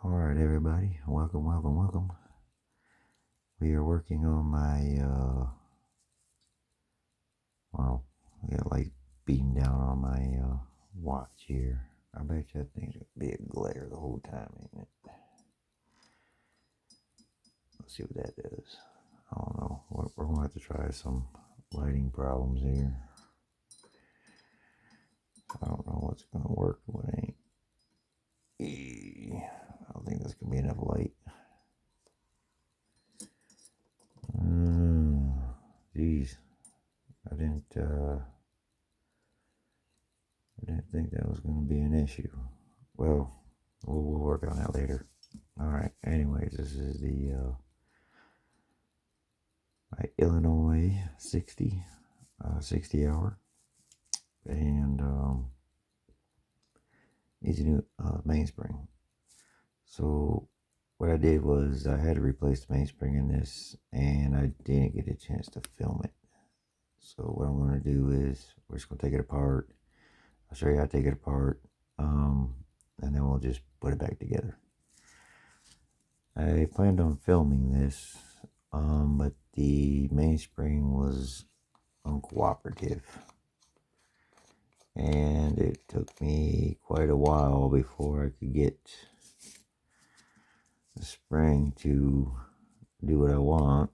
Alright everybody, welcome. We are working on my, I got light beating down on my watch here. I bet you that thing's gonna be a glare the whole time, ain't it? Let's see what that does. I don't know, we're gonna have to try some lighting problems here. I don't know what's gonna work and what ain't. I don't think that's gonna be enough light. Geez, I didn't think that was going to be an issue. Well, we'll work on that later. Alright, anyways, this is the my Illinois 60 hour. And it's a new mainspring. So what I did was I had to replace the mainspring in this, and I didn't get a chance to film it. So what I'm going to do is we're just going to take it apart. I'll show you how to take it apart, and then we'll just put it back together. I planned on filming this, but the mainspring was uncooperative, and it took me quite a while before I could get the spring to do what I want.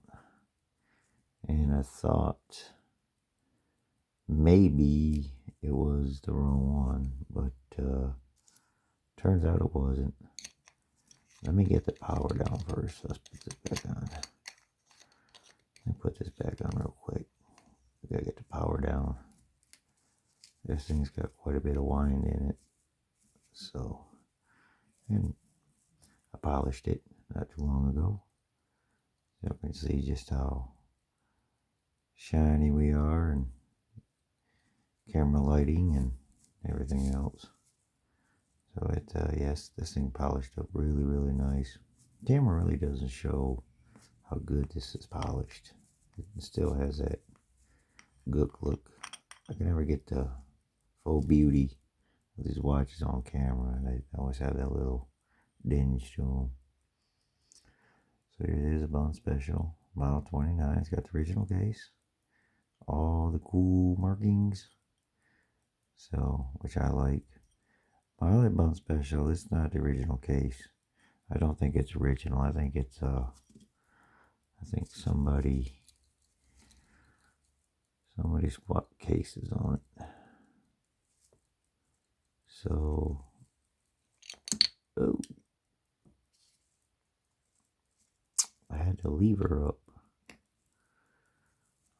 And I thought maybe it was the wrong one, but turns out it wasn't. Let me get the power down first. Let's put this back on. Let me put this back on real quick. We gotta get the power down. This thing's got quite a bit of wind in it. So, and I polished it not too long ago. So you can see just how shiny we are, and camera lighting and everything else. So it, yes, this thing polished up really nice. Camera really doesn't show how good this is polished. It still has that good look. I can never get the full beauty of these watches on camera, and they always have that little dinge to them. So here it is, a Bunn Special, model 29. It's got the original case, all the cool markings, so which I like. My other Bunn Special, it's not the original case. I don't think it's original. I think it's I think somebody swapped cases on it. So, oh, I had to leave her up.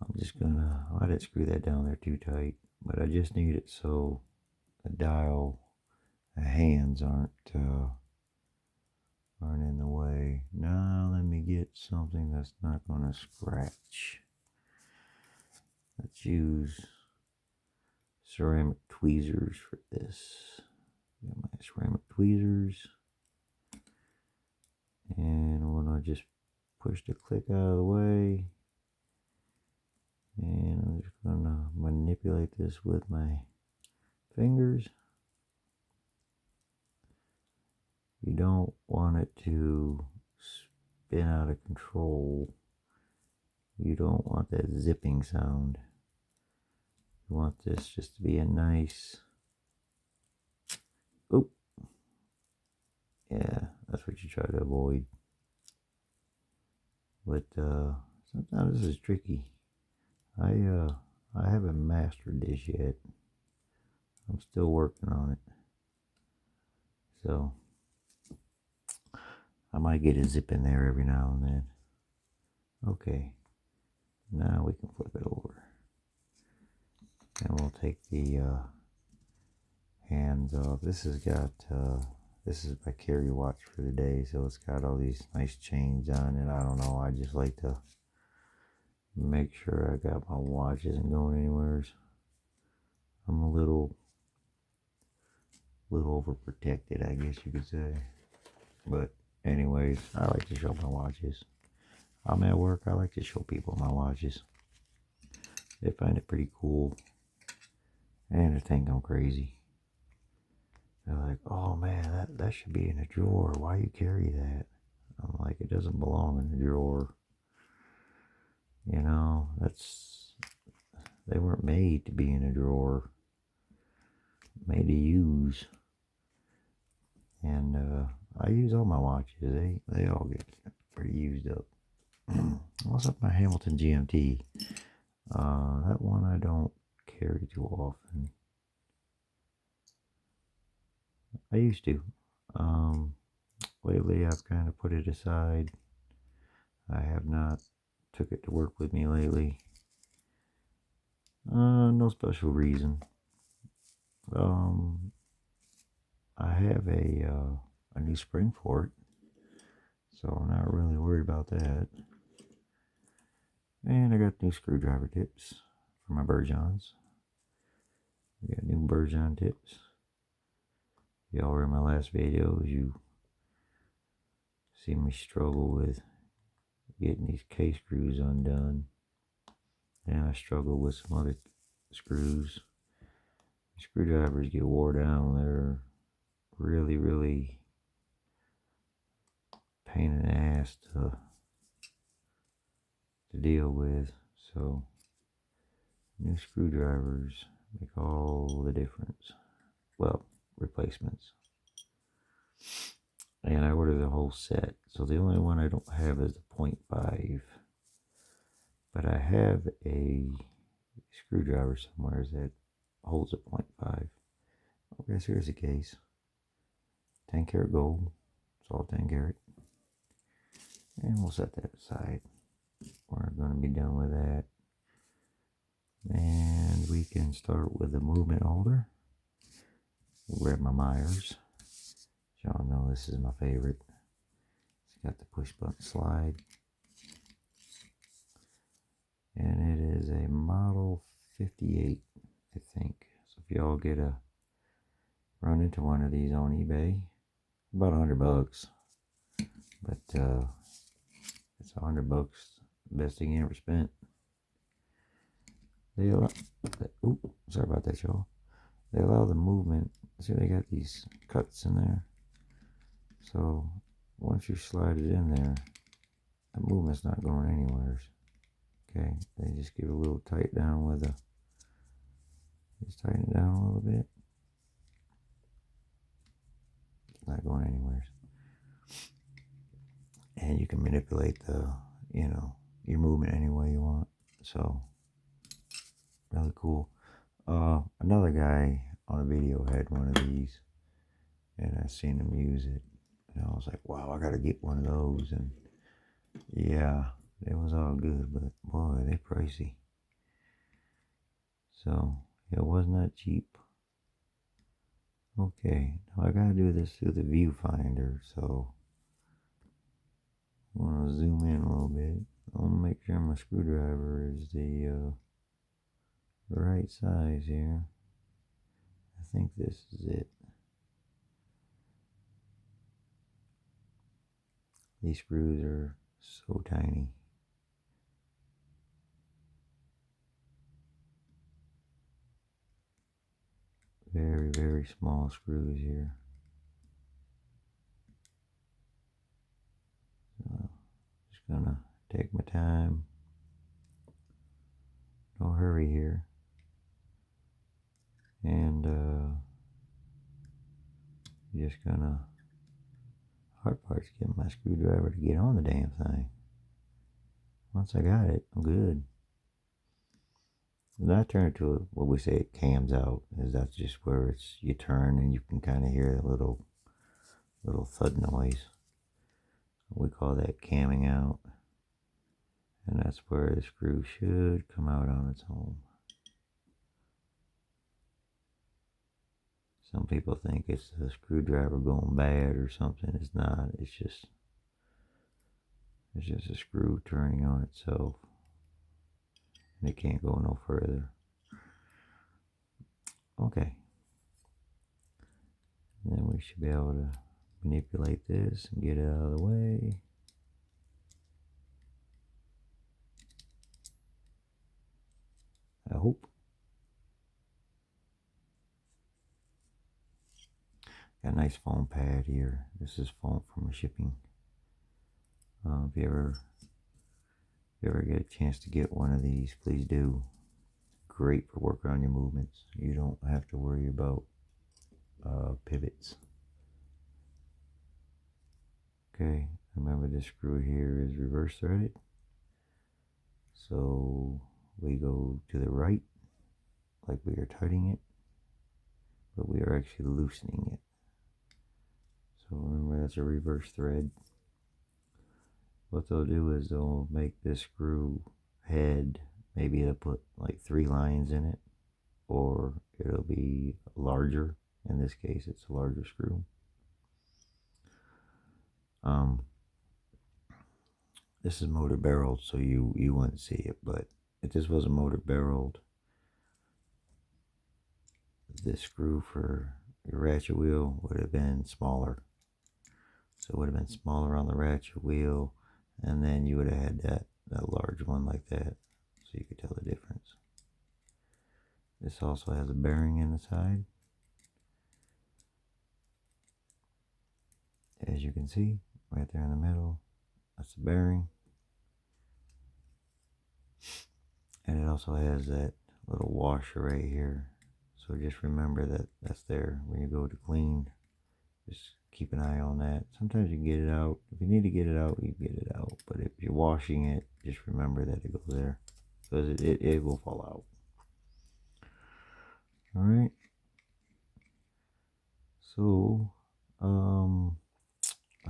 I'm just gonna, I didn't screw that down there too tight, but I just need it so the dial, the hands aren't in the way. Now let me get something that's not gonna scratch. Let's use ceramic tweezers for this. Got my ceramic tweezers, and I'm gonna just push the click out of the way, and I'm just gonna manipulate this with my fingers. You don't want it to spin out of control. You don't want that zipping sound. You want this just to be a nice, oh, yeah, that's what you try to avoid. But sometimes this is tricky. I haven't mastered this yet. I'm still working on it. So I might get a zip in there every now and then. Okay, now we can flip it over. And we'll take the hands off. This has got, this is my carry watch for the day, so it's got all these nice chains on it. I don't know, I just like to make sure I got my watch isn't going anywhere. I'm a little overprotected, I guess you could say. But anyways, I like to show my watches. I'm at work, I like to show people my watches. They find it pretty cool, and they think I'm crazy. They're like, oh man, that should be in a drawer. Why you carry that? I'm like, it doesn't belong in a drawer. You know, they weren't made to be in a drawer. Made to use. And I use all my watches. They all get pretty used up. What's up my Hamilton GMT? That one I don't carry too often. I used to. Lately I've kind of put it aside. I have not took it to work with me lately. No special reason. I have a new spring for it, so I'm not really worried about that. And I got new screwdriver tips for my Burjons. We got new Burjon tips. Y'all were in my last videos. You see me struggle with getting these K screws undone. And I struggle with some other screws. Screwdrivers get wore down. They're really, really pain in the ass to deal with. So new screwdrivers make all the difference. Well, replacements. And I ordered the whole set. So the only one I don't have is the 0.5. But I have a screwdriver somewhere that holds a 0.5. Okay, so here's the case. 10 karat gold. It's all 10 karat. And we'll set that aside. We're going to be done with that. And we can start with the movement holder. We'll grab my Myers. Y'all know this is my favorite. It's got the push button slide. And it is a model 58, I think. So if y'all run into one of these on eBay, about $100. But it's $100, best thing you ever spent. Sorry about that, y'all. They allow the movement. See, they got these cuts in there. So once you slide it in there, the movement's not going anywhere. Okay, they just give it a little tight down with just tighten it down a little bit. It's not going anywhere. And you can manipulate your movement any way you want. So really cool. Another guy on a video had one of these, and I seen him use it, and I was like, wow, I gotta get one of those. And yeah, it was all good, but boy, they pricey. So it was not cheap. Okay, now I gotta do this through the viewfinder, so I'm gonna zoom in a little bit. I want to make sure my screwdriver is the right size here. I think this is it. These screws are so tiny. Very, very small screws here. So just gonna take my time. No hurry here. And just gonna, hard part's getting my screwdriver to get on the damn thing. Once I got it, I'm good. And I turn it to what we say it cams out, is that's just where you turn and you can kind of hear a little thud noise. We call that camming out. And that's where the screw should come out on its own. Some people think it's a screwdriver going bad or something. It's not. It's just a screw turning on itself. And it can't go no further. Okay. And then we should be able to manipulate this and get it out of the way. I hope. Got a nice foam pad here. This is foam from the shipping. If you ever get a chance to get one of these, please do. Great for working on your movements. You don't have to worry about pivots. Okay, remember this screw here is reverse threaded. So we go to the right like we are tightening it, but we are actually loosening it. So remember, that's a reverse thread. What they'll do is they'll make this screw head, maybe they'll put like 3 lines in it, or it'll be larger. In this case, it's a larger screw. This is motor barreled, so you wouldn't see it, but if this wasn't motor barreled, this screw for your ratchet wheel would have been smaller. So it would have been smaller on the ratchet wheel, and then you would have had that large one like that, so you could tell the difference. This also has a bearing in the side. As you can see, right there in the middle, that's the bearing. And it also has that little washer right here. So just remember that that's there when you go to clean. Just keep an eye on that. Sometimes you can get it out. If you need to get it out, you get it out. But if you're washing it, just remember that it goes there, because it will fall out. Alright. So, I'll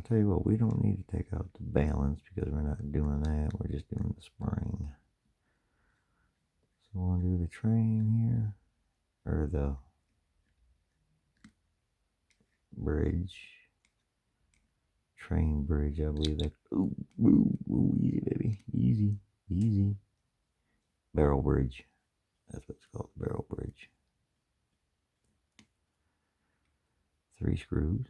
tell you what, we don't need to take out the balance because we're not doing that. We're just doing the spring. So we'll do the train here, or the bridge. Train bridge, I believe that. Ooh, easy, baby. Easy, easy. Barrel bridge. That's what it's called, barrel bridge. 3 screws.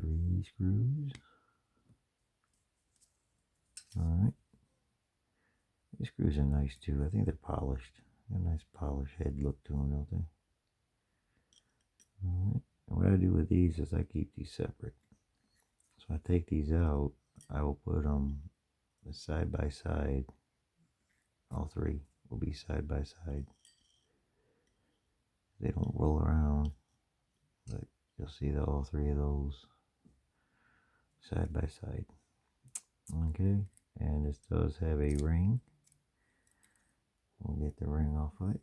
3 screws. Alright. These screws are nice too. I think they're polished. Got a nice polished head look to them, don't they? Alright. And what I do with these is I keep these separate. So I take these out. I will put them side by side. All 3 will be side by side. They don't roll around, but you'll see that all 3 of those side by side. Okay, and this does have a ring. We'll get the ring off of it,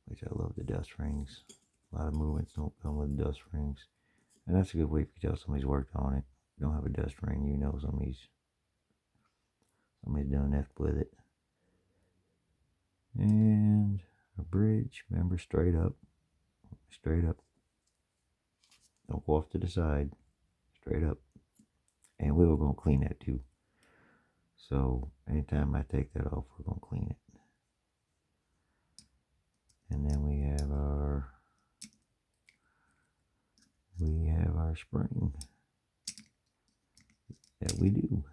which I love the dust rings. A lot of movements don't come with dust rings, and that's a good way to tell somebody's worked on it. If you don't have a dust ring, you know somebody's done that with it. And a bridge, remember, straight up. Don't go off to the side, straight up. And we were going to clean that too. So anytime I take that off, we're going to clean it. And then we have our spring that we do.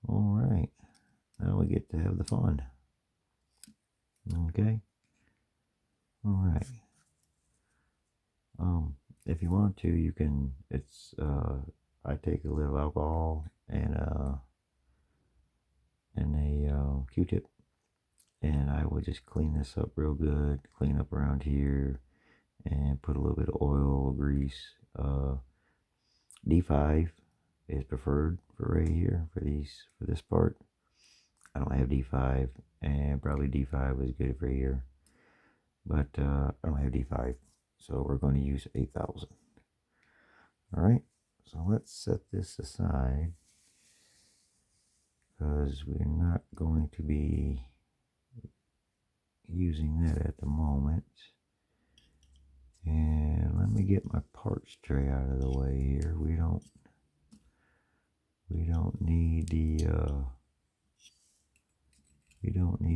All right, now we get to have the fun. Okay. All right. If you want to, you can. It's I take a little alcohol and a Q-tip, and I will just clean this up real good. Clean up around here, and put a little bit of oil, grease. D5 is preferred for right here for this part. I don't have D5, and probably D5 is good for here, but I don't have D5, so we're going to use 8000. All right, so let's set this aside because we're not going to be using that at the moment. And let me get my parts tray out of the way here. We don't need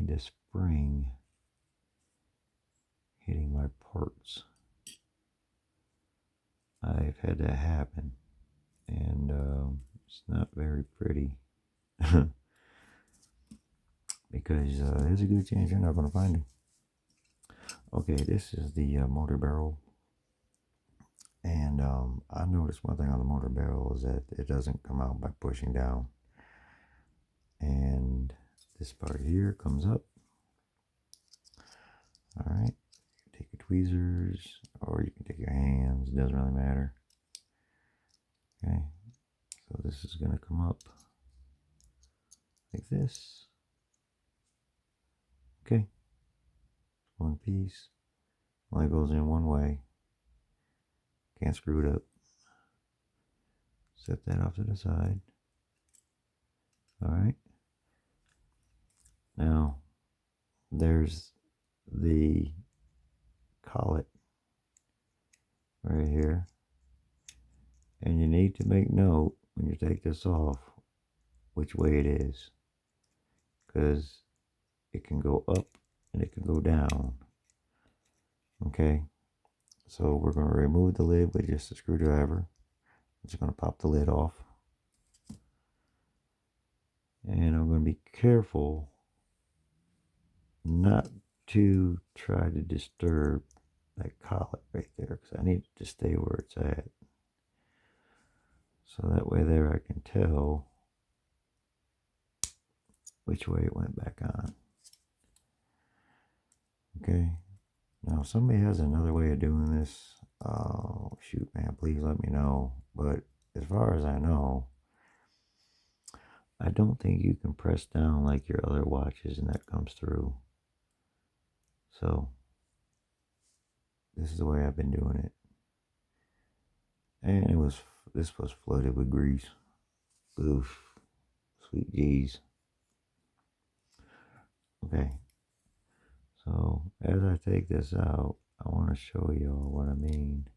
the spring hitting my parts. I've had that happen, and it's not very pretty. Because there's a good chance you're not going to find him. Okay, this is the motor barrel. And I noticed one thing on the motor barrel is that it doesn't come out by pushing down. And this part here comes up. All right, take your tweezers, or you can take your hands, it doesn't really matter. Okay, so this is gonna come up like this. Okay, one piece, only goes in one way. Can't screw it up. Set that off to the side. All right. Now, there's the collet right here. And you need to make note when you take this off which way it is. Because it can go up and it can go down. Okay. So we're going to remove the lid with just a screwdriver. I'm just going to pop the lid off. And I'm going to be careful not to try to disturb that collet right there, because I need it to stay where it's at. So that way there I can tell which way it went back on. Okay. Now if somebody has another way of doing this, oh shoot man, please let me know. But as far as I know, I don't think you can press down like your other watches and that comes through. So this is the way I've been doing it. And this was flooded with grease. Oof. Sweet G's. Okay. So as I take this out, I want to show y'all what I mean.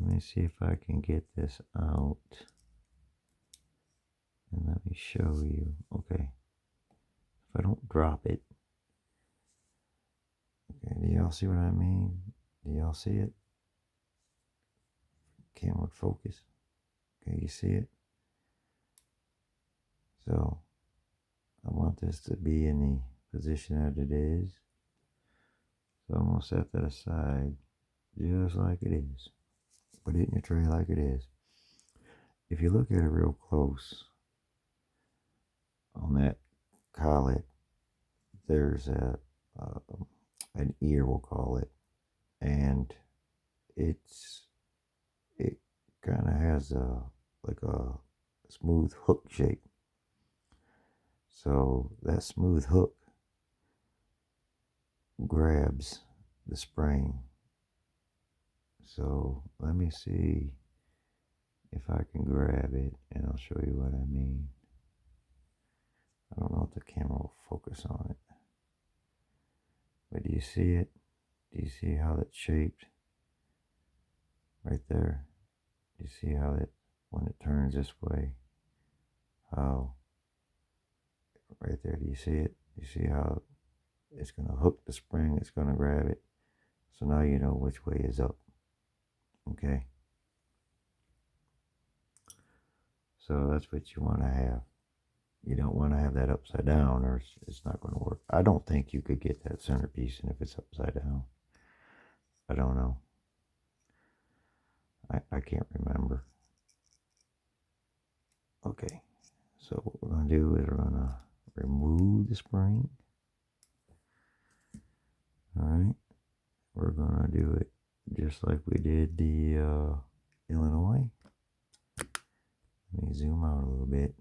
Let me see if I can get this out. And let me show you. Okay. If I don't drop it. Okay, do y'all see what I mean? Do y'all see it? Camera focus. Okay, you see it? So I want this to be in the position that it is. So I'm going to set that aside just like it is. Put it in your tray like it is. If you look at it real close on that collet, there's an ear, we'll call it, and it kind of has like a smooth hook shape. So that smooth hook grabs the spring. So let me see if I can grab it and I'll show you what I mean. I don't know if the camera will focus on it. But do you see it? Do you see how it's shaped? Right there. Do you see how it, when it turns this way, how, right there, do you see it? You see how it's going to hook the spring, it's going to grab it. So now you know which way is up. Okay. So that's what you want to have. You don't want to have that upside down or it's not going to work. I don't think you could get that centerpiece and if it's upside down. I don't know. I can't remember. Okay. So what we're going to do is we're going to remove the spring. All right. We're going to do it just like we did the Illinois. Let me zoom out a little bit.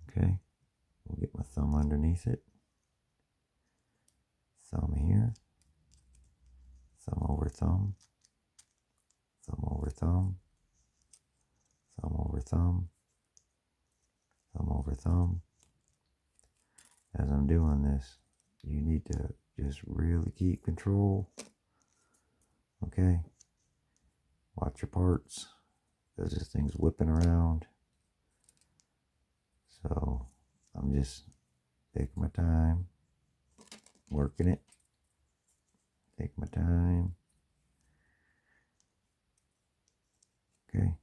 Okay. We'll get my thumb underneath it. Thumb here. Thumb over thumb. Thumb over thumb. Thumb over thumb. Thumb over thumb. As I'm doing this, you need to just really keep control. Okay. Watch your parts, because this thing's whipping around. So I'm just taking my time, working it. Take my time. Okay.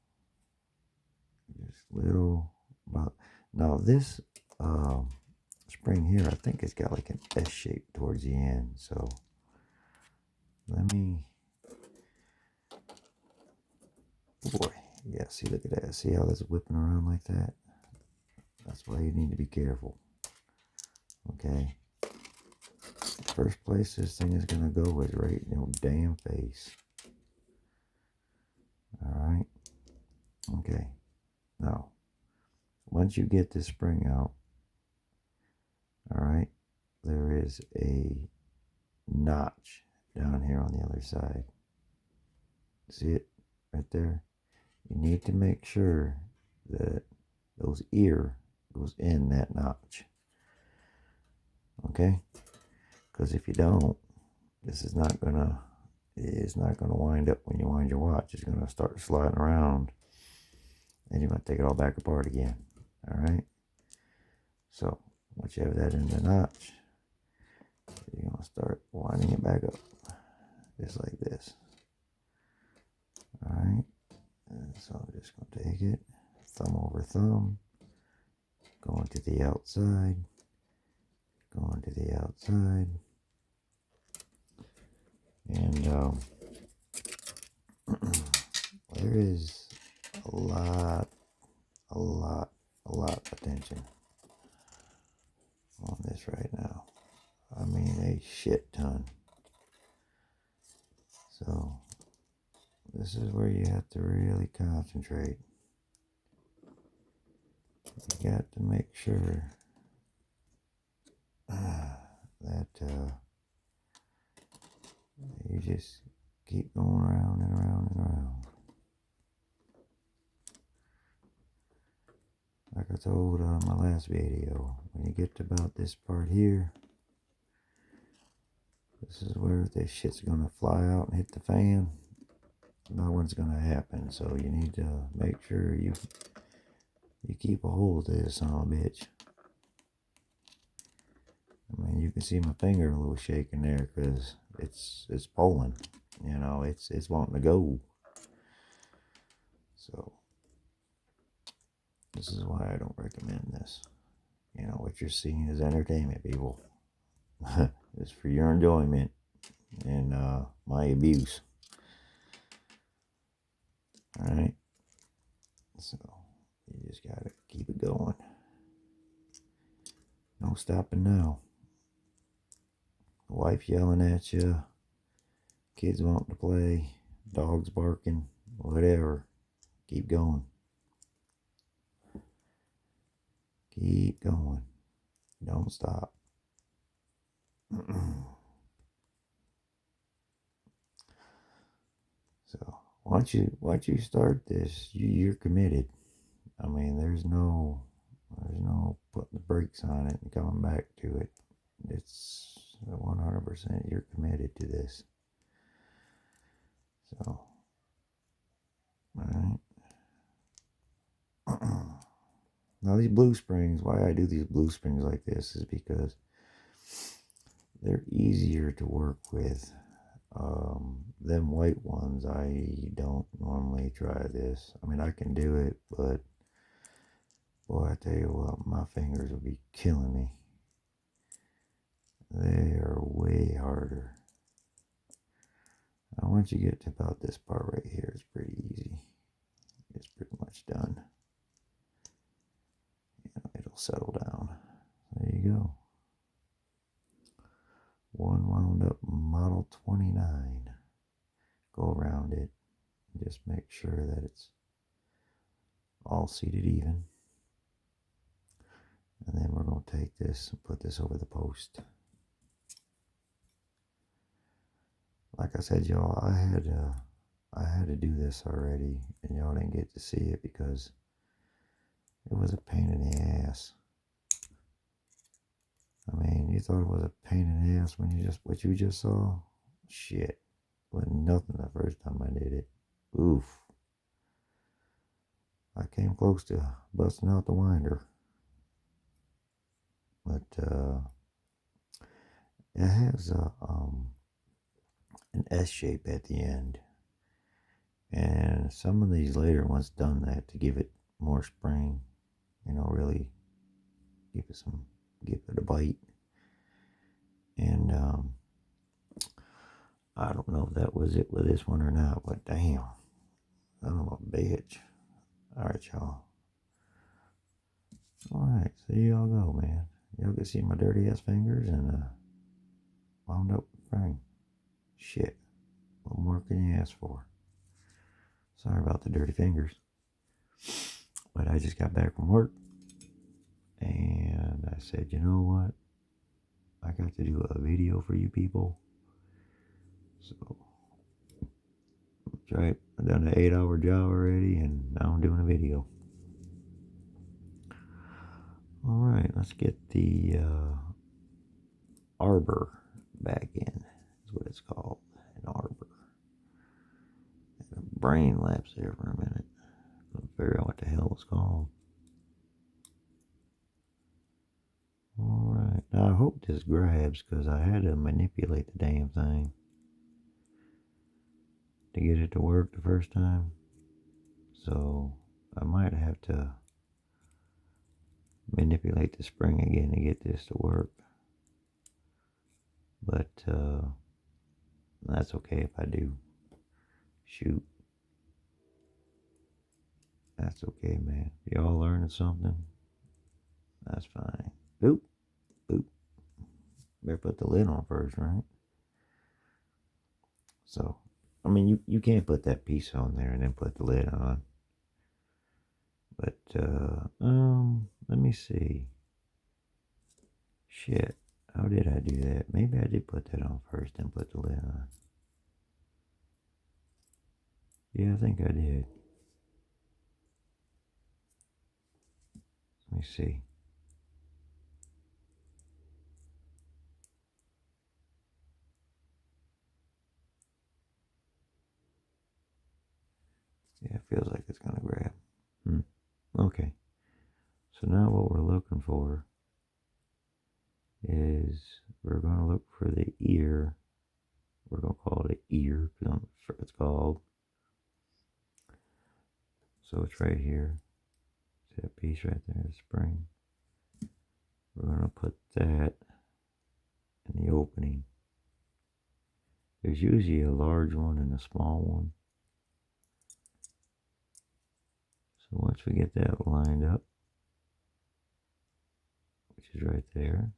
Just little about. Now this spring here, I think it's got like an S shape towards the end. So let me, oh boy, yeah, see, look at that. See how that's whipping around like that? That's why you need to be careful. Okay. The first place this thing is going to go is right in your damn face. Alright. Okay. Now, once you get this spring out, alright, there is a notch down here on the other side. See it right there? You need to make sure that those ear goes in that notch. Okay? Because if you don't, this is not gonna, it's not gonna wind up when you wind your watch. It's gonna start sliding around, and you're gonna take it all back apart again. All right. So once you have that in the notch, you're gonna start winding it back up, just like this. All right. And so I'm just gonna take it, thumb over thumb, going to the outside, going to the outside. And there is a lot of tension on this right now. I mean, a shit ton. So this is where you have to really concentrate. You got to make sure that you just keep going around and around and around. Like I told my last video, when you get to about this part here, this is where this shit's gonna fly out and hit the fan. About when it's gonna happen. So you need to make sure you keep a hold of this son of a bitch. I mean, you can see my finger a little shaking there because it's pulling. You know, it's wanting to go. So this is why I don't recommend this. You know, what you're seeing is entertainment, people. It's for your enjoyment and my abuse. Alright? So you just gotta keep it going. No stopping now. Wife yelling at you, kids wanting to play, dogs barking, whatever. Keep going. Keep going. Don't stop. So once you start this, you're committed. I mean, there's no putting the brakes on it and coming back to it. It's 100% you're committed to this. So, alright. Now these blue springs, why I do these blue springs like this is because they're easier to work with. Them white ones, I don't normally try this. I mean, I can do it, but boy, I tell you what, my fingers will be killing me. They are way harder. Now, once you get to about this part right here, it's pretty easy. It's pretty much done. It'll settle down. There you go. One wound up model 29. Go around it. Just make sure that it's all seated even. And then we're going to take this and put this over the post. Like I said, y'all, I had to do this already, and y'all didn't get to see it because it was a pain in the ass. I mean, you thought it was a pain in the ass when what you just saw? Shit. It wasn't nothing the first time I did it. Oof. I came close to busting out the winder. But it has an S shape at the end. And some of these later ones done that to give it more spring. You know, really give it some give it a bite. And I don't know if that was it with this one or not, but damn, I'm a bitch. Alright, y'all. Alright, so y'all go, man. Y'all can see my dirty ass fingers and wound up frame. Shit. What more can you ask for? Sorry about the dirty fingers. But I just got back from work and I said, you know what? I got to do a video for you people. So that's right. I've done an 8-hour job already and now I'm doing a video. Alright, let's get the arbor back in. That's what it's called. An arbor. Had a brain lapse there for a minute. Couldn't figure out what the hell it's called. Alright, now I hope this grabs because I had to manipulate the damn thing to get it to work the first time. So I might have to manipulate the spring again to get this to work. But that's okay if I do. Shoot. That's okay, man. Y'all learning something? That's fine. Boop. Boop. Better put the lid on first, right? So, I mean, you can't put that piece on there and then put the lid on. But, let me see. Shit. How did I do that? Maybe I did put that on first and put the lid on. Yeah, I think I did. Let me see. Yeah, it feels like it's going to grab. Okay. So now what we're looking for is we're going to look for the ear. We're going to call it an ear because I'm sure it's called. So it's right here. See that piece right there, the spring. We're going to put that in the opening. There's usually a large one and a small one. So once we get that lined up, which is right there,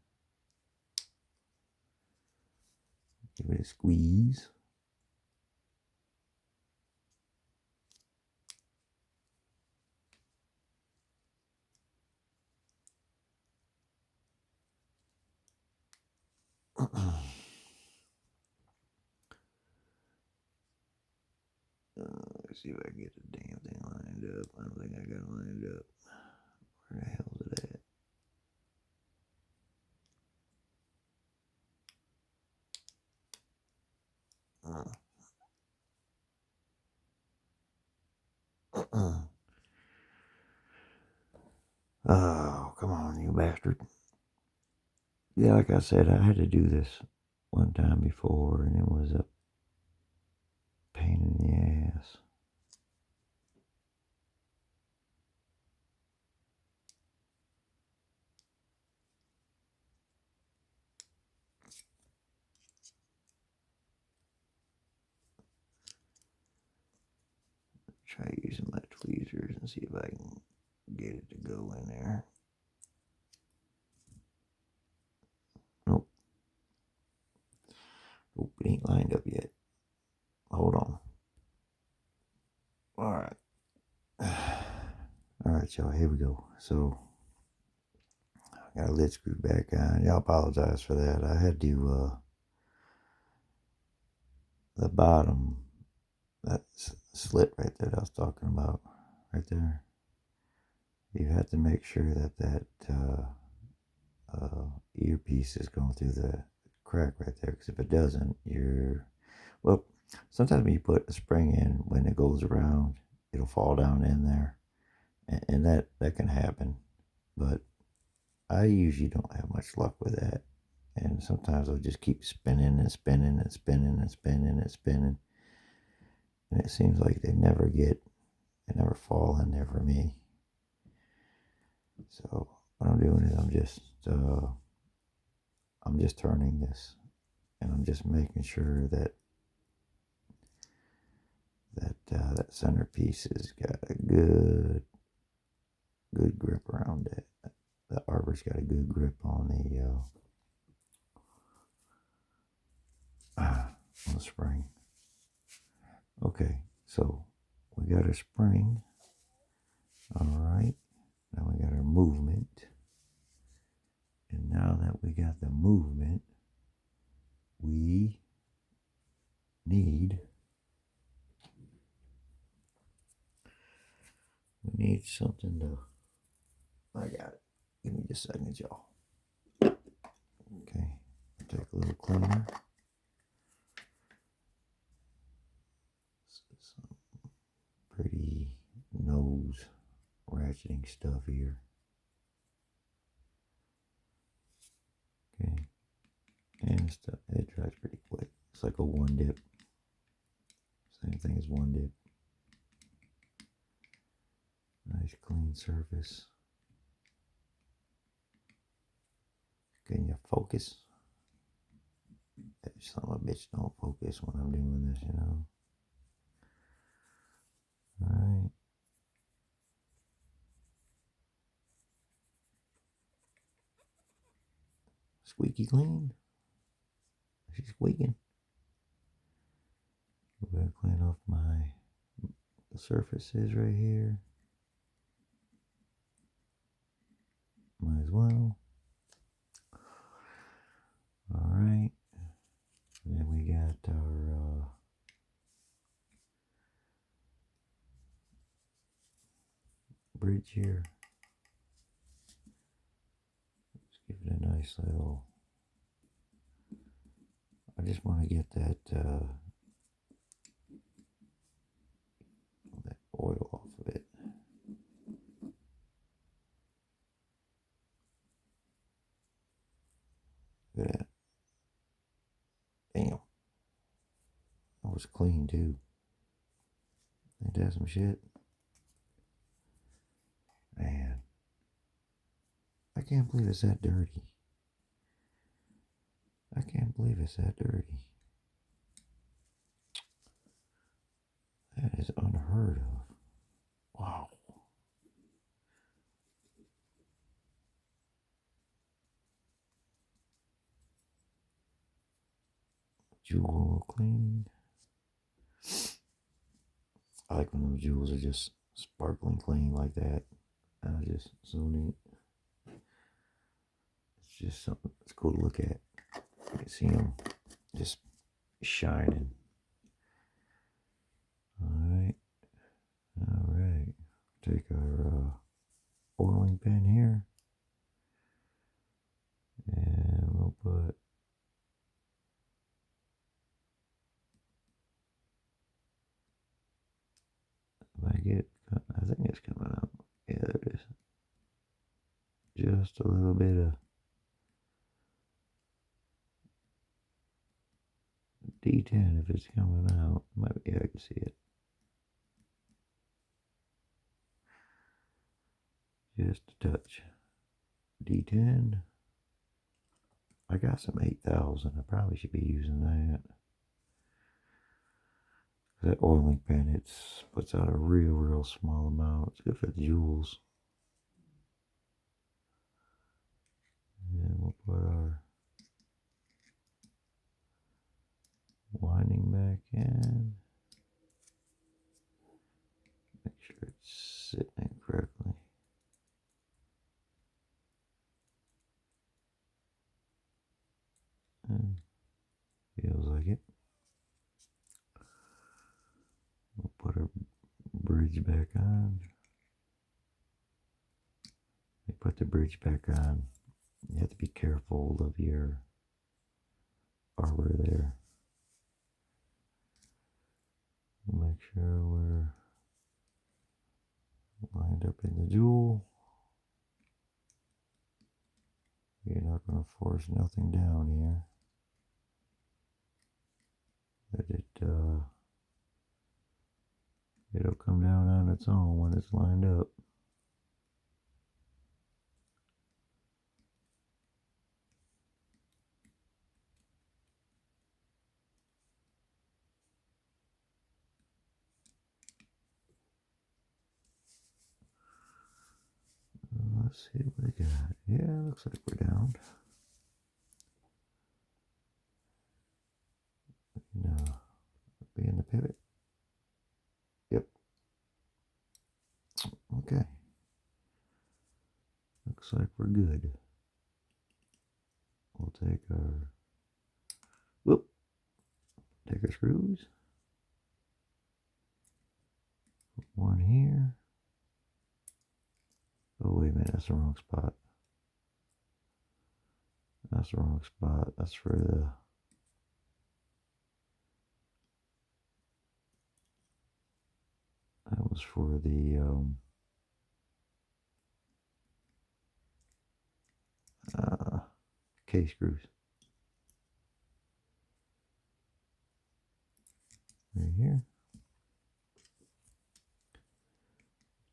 give it a squeeze. Let's see if I can get the damn thing lined up. I don't think I got it lined up. Where the hell is it at? Oh, come on, you bastard. Yeah, like I said, I had to do this one time before, and it was a pain in the ass. Try using my tweezers and see if I can get it to go in there. Nope. Nope, it ain't lined up yet. Hold on. Alright. Alright, y'all, here we go. So, I got a lid screwed back on. Y'all apologize for that. I had to, the bottom, that slit right there that I was talking about, right there. You have to make sure that that earpiece is going through the crack right there, because if it doesn't, well, sometimes when you put a spring in, when it goes around, it'll fall down in there, and that can happen. But I usually don't have much luck with that, and sometimes I'll just keep spinning and spinning and spinning and spinning and spinning, and it seems like they never fall in there for me. So what I'm doing is I'm just turning this, and I'm just making sure that that centerpiece has got a good grip around it. The arbor's got a good grip on the spring. Okay, so we got a spring. All right, now we got our movement. And now that we got the movement, we need something to, I got it. Give me just a second, y'all. Okay, take a little cleaner. Some pretty nose ratcheting stuff here. Okay, and it dries pretty quick. It's like a one dip. Same thing as one dip. Nice clean surface. Can you focus? That son of a bitch don't focus when I'm doing this, you know. Alright. Squeaky clean. She's squeaking. I'm gonna clean off the surfaces right here. Might as well. Alright. Then we got our bridge here. Let's give it a nice little. I just want to get that oil off of it. Look at that. Damn. That was clean too. Ain't that some shit? Man. I can't believe it's that dirty. I can't believe it's that dirty. That is unheard of. Wow. Jewel clean. I like when those jewels are just sparkling clean like that. Just so neat. It's just something. It's cool to look at. You can see them just shining. Alright. Alright. Take our oiling pen here. And we'll put I think it's coming out. Yeah, there it is. Just a little bit of D10 if it's coming out. Yeah, I can see it. Just a touch. D10. I got some 8,000. I probably should be using that. That oiling pen, it puts out a real small amount. It's good for the jewels. And we'll put our winding back in. Make sure it's sitting correctly. And feels like it. We'll put our bridge back on. You put the bridge back on. You have to be careful of your arbor there. Make sure we're lined up in the jewel. You're not going to force nothing down here. But it'll come down on its own when it's lined up. Let's see what we got. Yeah, looks like we're down. No, be in the pivot. Yep. Okay. Looks like we're good. We'll take our screws. Put one here. Oh wait a minute, that's the wrong spot. That's the wrong spot. That's for the that was for the K screws. Right here.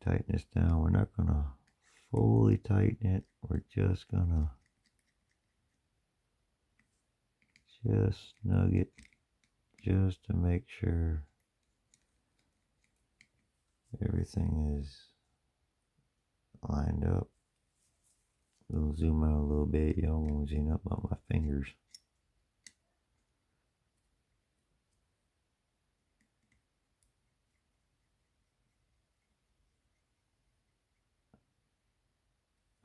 Tighten this down. We're not gonna fully tighten it. We're just gonna snug it just to make sure everything is lined up. We'll zoom out a little bit. Y'all won't see up on my fingers.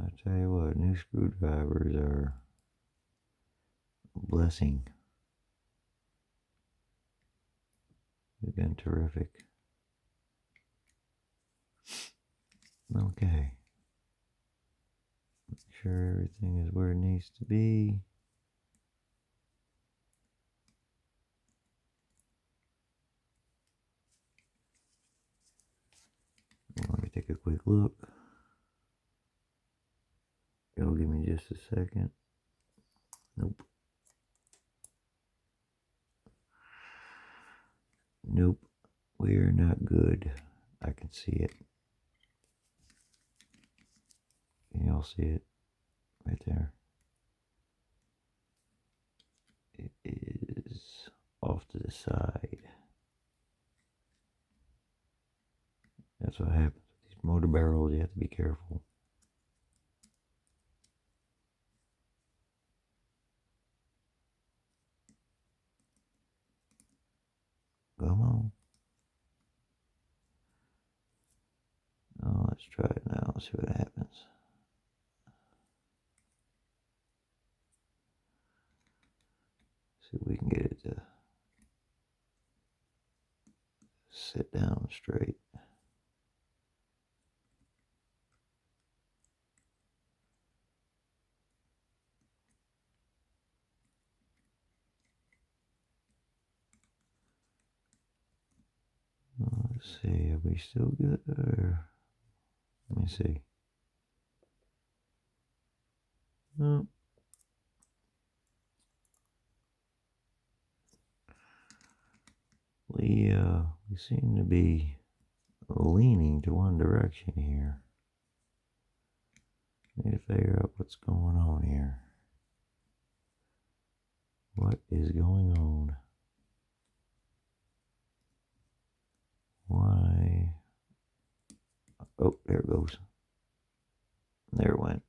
I tell you what, new screwdrivers are a blessing. They've been terrific. Okay. Make sure everything is where it needs to be. Let me take a quick look. It'll give me just a second. Nope. Nope. We're not good. I can see it. Can y'all see it? Right there. It is off to the side. That's what happens with these motor barrels. You have to be careful. Come on. Oh, let's try it now. Let's see what happens. See if we can get it to sit down straight. Let's see, are we still good? Or let me see. No. We seem to be leaning to one direction here. Need to figure out what's going on here. What is going on? Why? Oh, there it goes. There it went.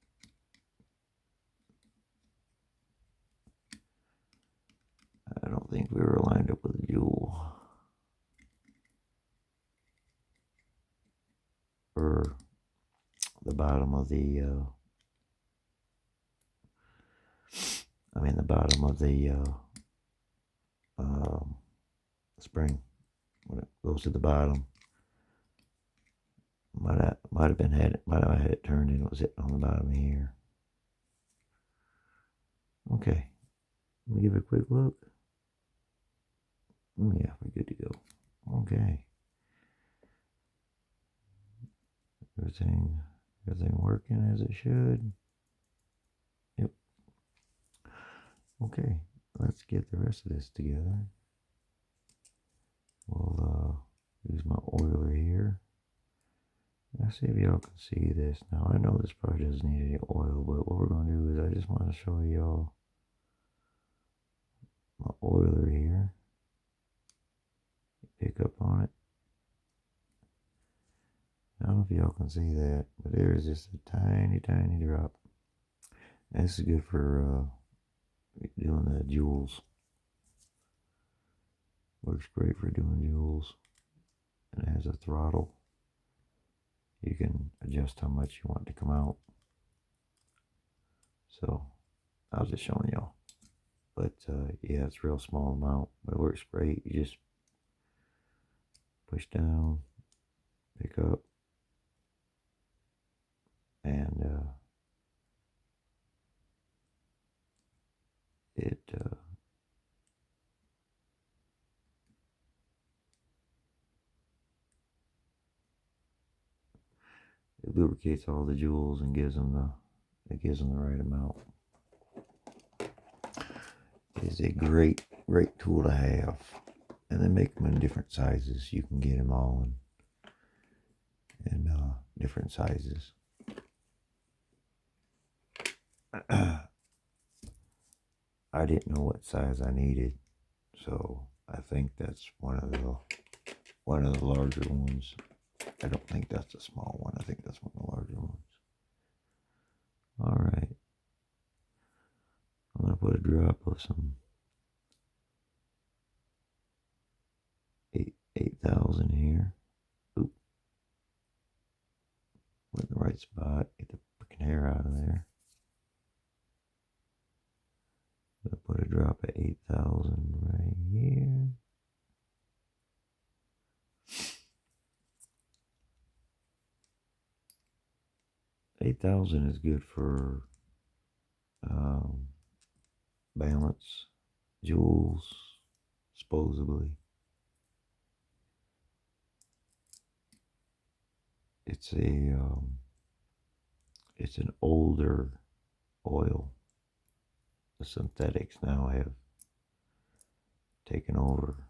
I don't think we were lined up with a jewel. Or the bottom of the, the bottom of the spring. When it goes to the bottom. Might have had it turned and it was hitting on the bottom here. Okay. Let me give it a quick look. Yeah, we're good to go. Okay. Everything working as it should. Yep. Okay, let's get the rest of this together. We'll use my oiler here. Let's see if y'all can see this. Now I know this probably doesn't need any oil, but what we're going to do is I just want to show y'all my oiler here. Pick up on it. I don't know if y'all can see that, but there is just a tiny, tiny drop. And this is good for doing the jewels. Works great for doing jewels. And it has a throttle. You can adjust how much you want to come out. So I was just showing y'all. But yeah, it's a real small amount, but it works great. You just push down, pick up, and it lubricates all the jewels and gives them the right amount. It is a great tool to have, and they make them in different sizes. You can get them all in different sizes. I didn't know what size I needed, so I think that's one of the larger ones. I don't think that's a small one. I think that's one of the larger ones. All right. I'm going to put a drop of some 8,000 here. Oop. Put in the right spot. Get the freaking hair out of there. I'm going to put a drop of 8,000 right here. $8,000 is good for balance, jewels, supposedly. It's an older oil. The synthetics now have taken over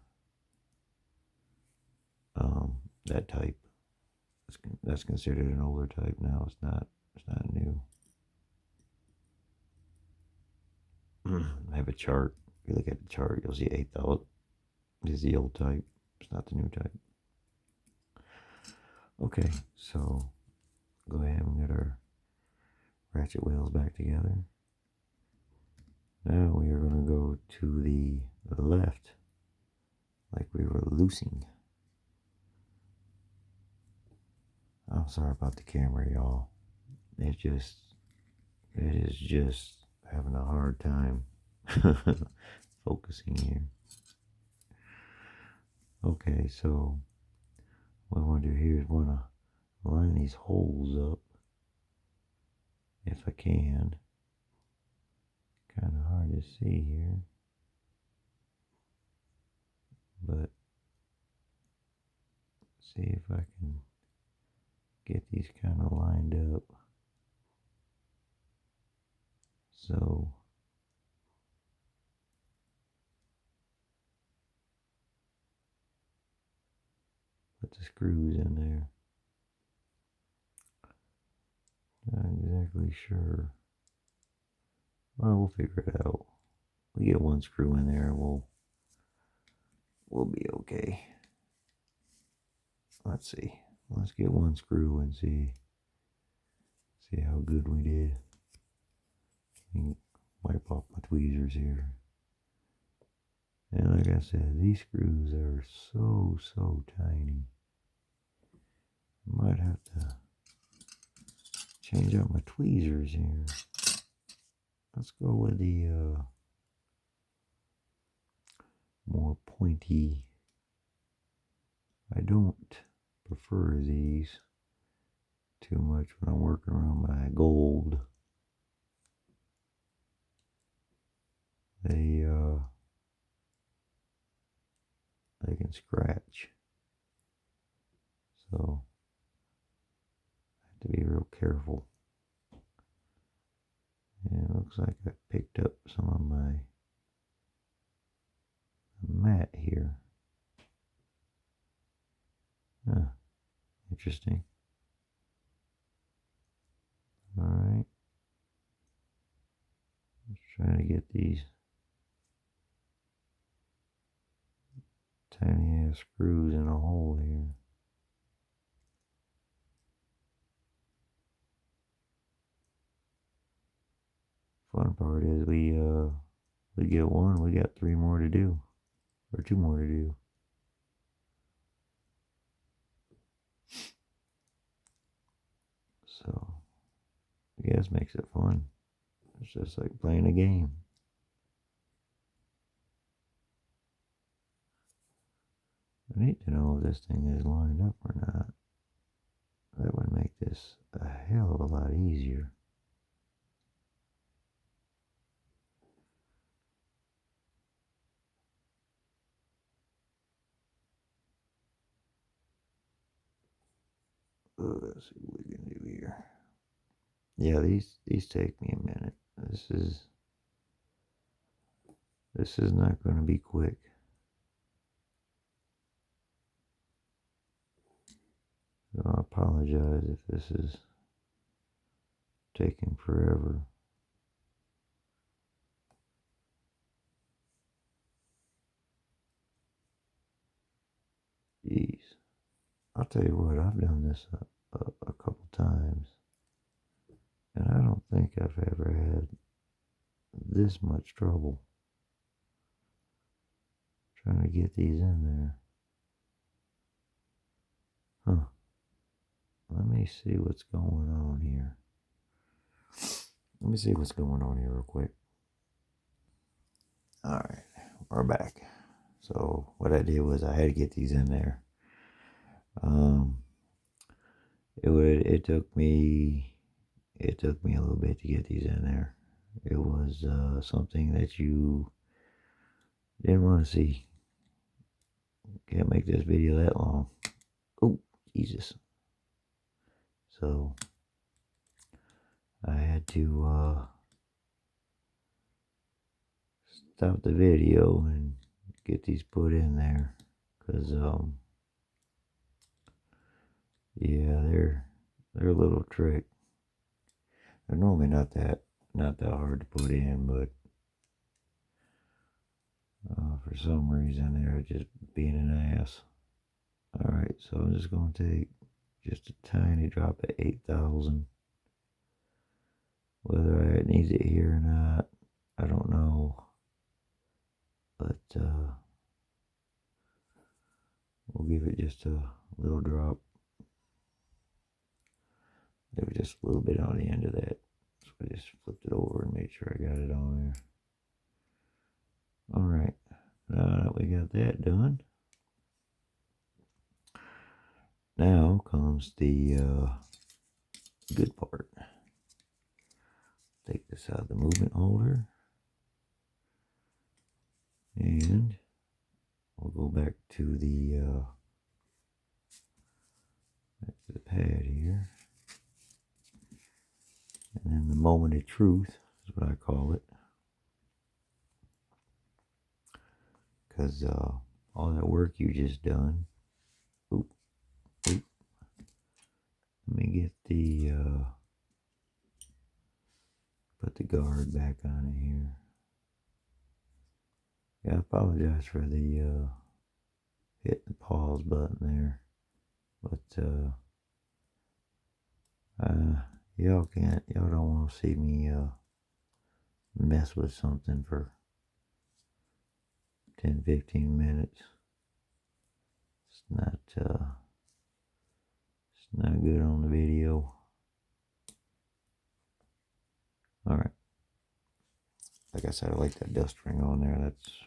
that type. That's considered an older type now. It's not new. I have a chart. If you look at the chart, you'll see 8,000 is the old type. It's not the new type. Okay, so go ahead and get our ratchet wheels back together. Now we are going to go to the left, like we were loosing. I'm sorry about the camera, y'all. It is just having a hard time focusing here. Okay, so what I want to do here is want to line these holes up if I can. Kind of hard to see here, but see if I can get these kind of lined up. So put the screws in there. Not exactly sure. Well, we'll figure it out. We get one screw in there, we'll be okay. Let's see. Let's get one screw and see how good we did. Wipe off my tweezers here. And like I said, these screws are so tiny. I might have to change out my tweezers here. Let's go with the more pointy. I don't prefer these too much when I'm working around my gold. They can scratch. So I have to be real careful. And it looks like I picked up some of my mat here. Huh. Interesting. Alright. Let's try to get these tiny ass screws in a hole here. part is we get one, we got 3 more to do. Or 2 more to do. So I guess makes it fun. It's just like playing a game. I need to know if this thing is lined up or not. That would make this a hell of a lot easier. Let's see what we can do here. Yeah, these take me a minute. This is not going to be quick. So I apologize if this is taking forever. Jeez. I'll tell you what, I've done this a couple times, and I don't think I've ever had this much trouble trying to get these in there. Huh. Let me see what's going on here. Let me see what's going on here real quick. Alright, we're back. So what I did was I had to get these in there. It took me a little bit to get these in there. It was something that you didn't want to see. Can't make this video that long. Oh, Jesus. So I had to stop the video and get these put in there, because yeah, they're a little trick. They're normally not that hard to put in, but for some reason they're just being an ass. Alright, so I'm just going to take just a tiny drop of 8,000. Whether I need it here or not, I don't know. But we'll give it just a little drop. There was just a little bit on the end of that. So I just flipped it over and made sure I got it on there. Alright, now that we got that done, now comes the good part. Take this out of the movement holder, and we'll go back to the pad here, and then the moment of truth is what I call it, because all that work you just done. Oop. Let me get the put the guard back on it here. Yeah, I apologize for the hit the pause button there, but y'all don't want to see me mess with something for 10-15 minutes. It's not good on the video. Alright, like I said, I like that dust ring on there. That's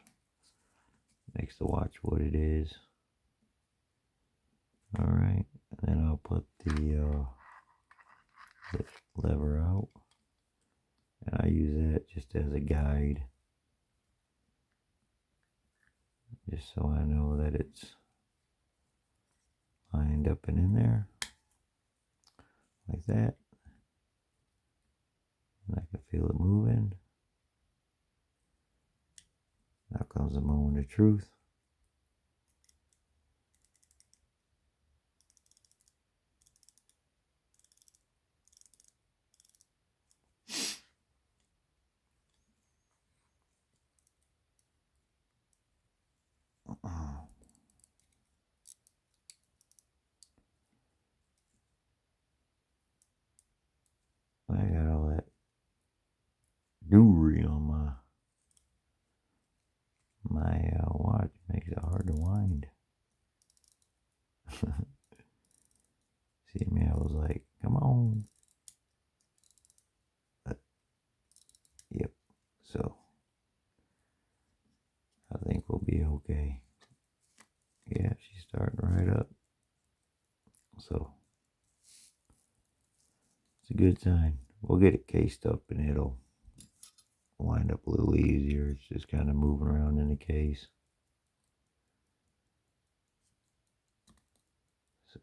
makes the watch what it is. Alright, and then I'll put the lever out, and I use that just as a guide, just so I know that it's lined up and in there like that, and I can feel it moving. Now comes the moment of truth. I got all that jewelry on my watch. Makes it hard to wind. See me, I was like, come on. Yep. So I think we'll be okay. Yeah, she's starting right up. So it's a good sign. We'll get it cased up and it'll wind up a little easier. It's just kind of moving around in the case. So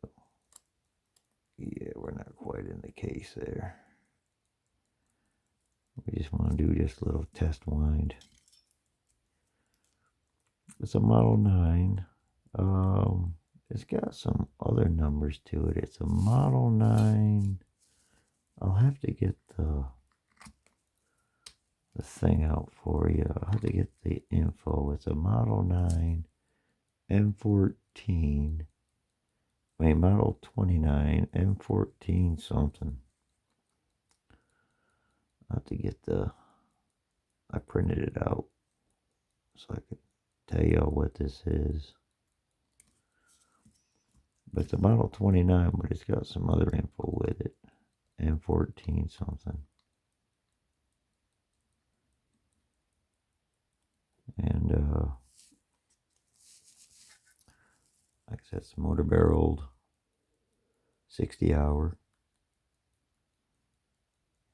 yeah, we're not quite in the case there. We just want to do just a little test wind. It's a Model 9. It's got some other numbers to it. It's a Model 9. I'll have to get the thing out for you. I'll have to get the info. It's a Model 9 M14. Model 29 M14 something. I'll have to get I printed it out so I could tell y'all what this is. But it's a Model 29, but it's got some other info with it. M14 something. And like I said, it's motor barreled 60 hour.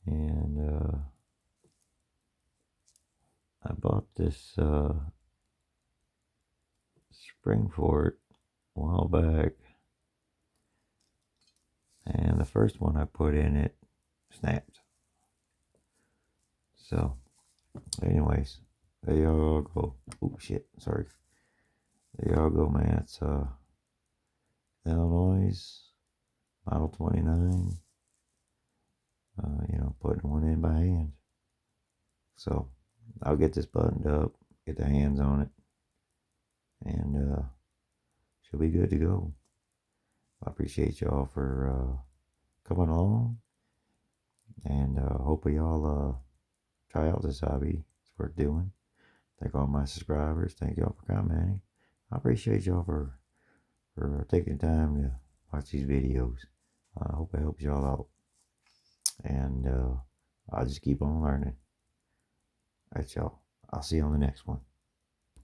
And I bought this spring for it a while back. And the first one I put in it snapped. So, anyways, there y'all go. Oh shit, sorry. There y'all go, man. It's Illinois Model 29. Putting one in by hand. So I'll get this buttoned up, get the hands on it, and she'll be good to go. I appreciate y'all for coming along, and hope y'all try out this hobby. It's worth doing. Thank all my subscribers. Thank y'all for commenting. I appreciate y'all for taking time to watch these videos. I hope it helps y'all out. And I'll just keep on learning. All right, y'all. I'll see you on the next one.